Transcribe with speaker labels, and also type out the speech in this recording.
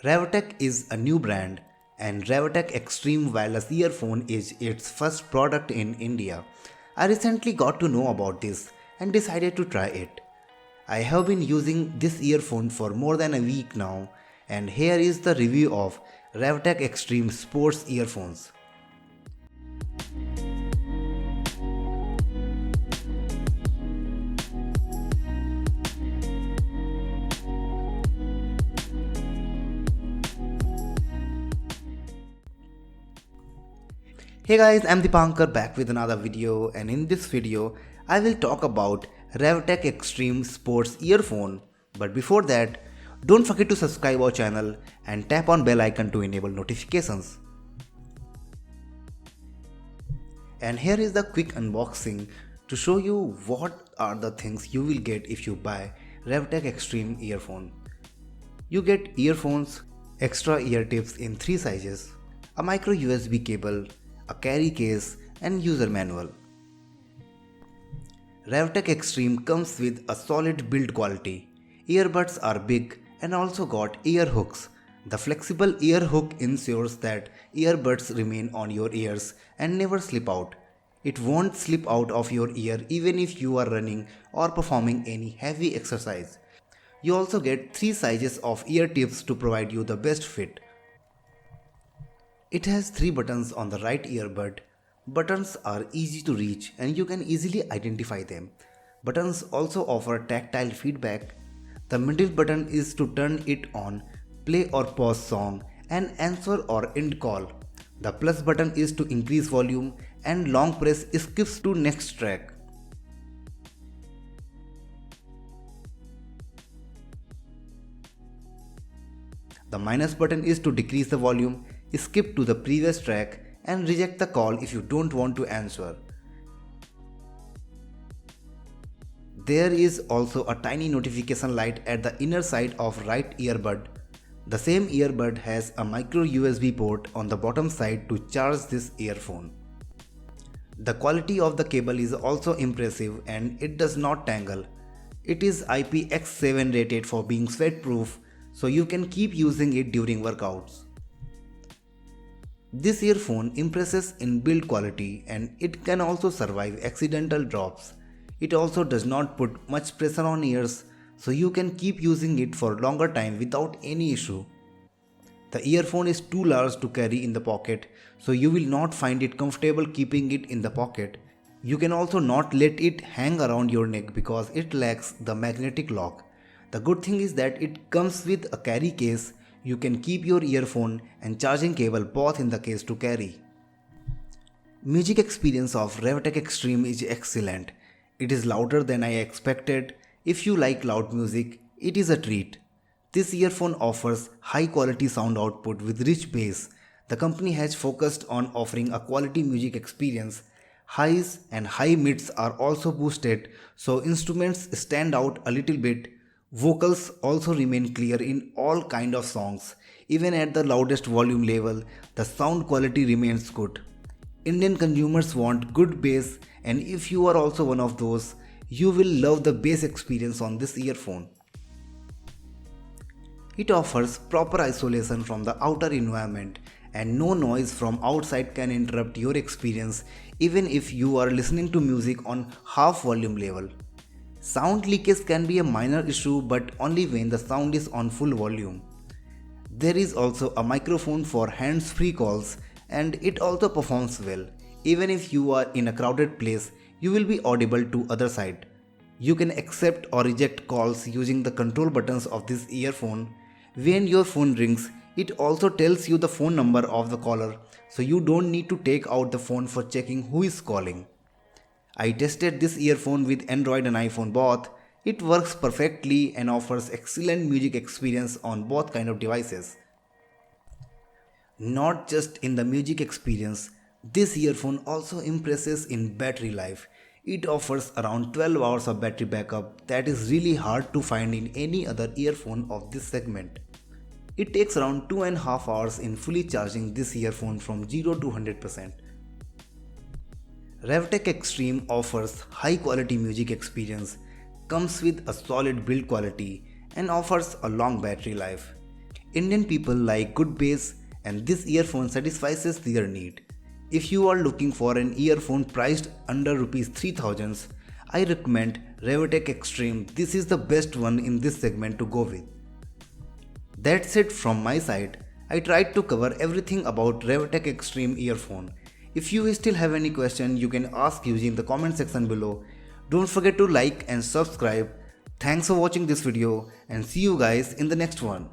Speaker 1: Ravtek is a new brand and Ravtek Extreme wireless earphone is its first product in India. I recently got to know about this and decided to try it. I have been using this earphone for more than a week now, and here is the review of Ravtek Extreme Sports Earphones. Hey guys, I'm Dipankar back with another video, and in this video I will talk about Ravtek Extreme Sports Earphone. But before that, don't forget to subscribe our channel and tap on bell icon to enable notifications. And here is the quick unboxing to show you what are the things you will get if you buy Ravtek Extreme earphone. You get earphones, extra ear tips in 3 sizes, a micro USB cable, a carry case and user manual. Ravtek Extreme comes with a solid build quality. Earbuds are big and also got ear hooks. The flexible ear hook ensures that earbuds remain on your ears and never slip out. It won't slip out of your ear even if you are running or performing any heavy exercise. You also get 3 sizes of ear tips to provide you the best fit. It has 3 buttons on the right earbud. Buttons are easy to reach and you can easily identify them. Buttons also offer tactile feedback. The middle button is to turn it on, play or pause song, and answer or end call. The plus button is to increase volume and long press skips to next track. The minus button is to decrease the volume, skip to the previous track and reject the call if you don't want to answer. There is also a tiny notification light at the inner side of right earbud. The same earbud has a micro USB port on the bottom side to charge this earphone. The quality of the cable is also impressive and it does not tangle. It is IPX7 rated for being sweat proof, so you can keep using it during workouts. This earphone impresses in build quality and it can also survive accidental drops. It also does not put much pressure on ears, so you can keep using it for longer time without any issue. The earphone is too large to carry in the pocket, so you will not find it comfortable keeping it in the pocket. You can also not let it hang around your neck because it lacks the magnetic lock. The good thing is that it comes with a carry case. You can keep your earphone and charging cable both in the case to carry. Music experience of Ravtek Extreme is excellent. It is louder than I expected. If you like loud music, it is a treat. This earphone offers high quality sound output with rich bass. The company has focused on offering a quality music experience. Highs and high mids are also boosted, so instruments stand out a little bit. Vocals also remain clear in all kind of songs. Even at the loudest volume level, the sound quality remains good. Indian consumers want good bass, and if you are also one of those, you will love the bass experience on this earphone. It offers proper isolation from the outer environment and no noise from outside can interrupt your experience even if you are listening to music on half volume level. Sound leakage can be a minor issue but only when the sound is on full volume. There is also a microphone for hands-free calls and it also performs well. Even if you are in a crowded place, you will be audible to other side. You can accept or reject calls using the control buttons of this earphone. When your phone rings, it also tells you the phone number of the caller, so you don't need to take out the phone for checking who is calling. I tested this earphone with Android and iPhone both. It works perfectly and offers excellent music experience on both kind of devices. Not just in the music experience, this earphone also impresses in battery life. It offers around 12 hours of battery backup that is really hard to find in any other earphone of this segment. It takes around 2.5 hours in fully charging this earphone from 0 to 100%. Ravtek Extreme offers high quality music experience, comes with a solid build quality and offers a long battery life. Indian people like good bass and this earphone satisfies their need. If you are looking for an earphone priced under Rs.3000, I recommend Ravtek Extreme. This is the best one in this segment to go with. That's it from my side. I tried to cover everything about Ravtek Extreme earphone. If you still have any question, you can ask using the comment section below. Don't forget to like and subscribe. Thanks for watching this video and see you guys in the next one.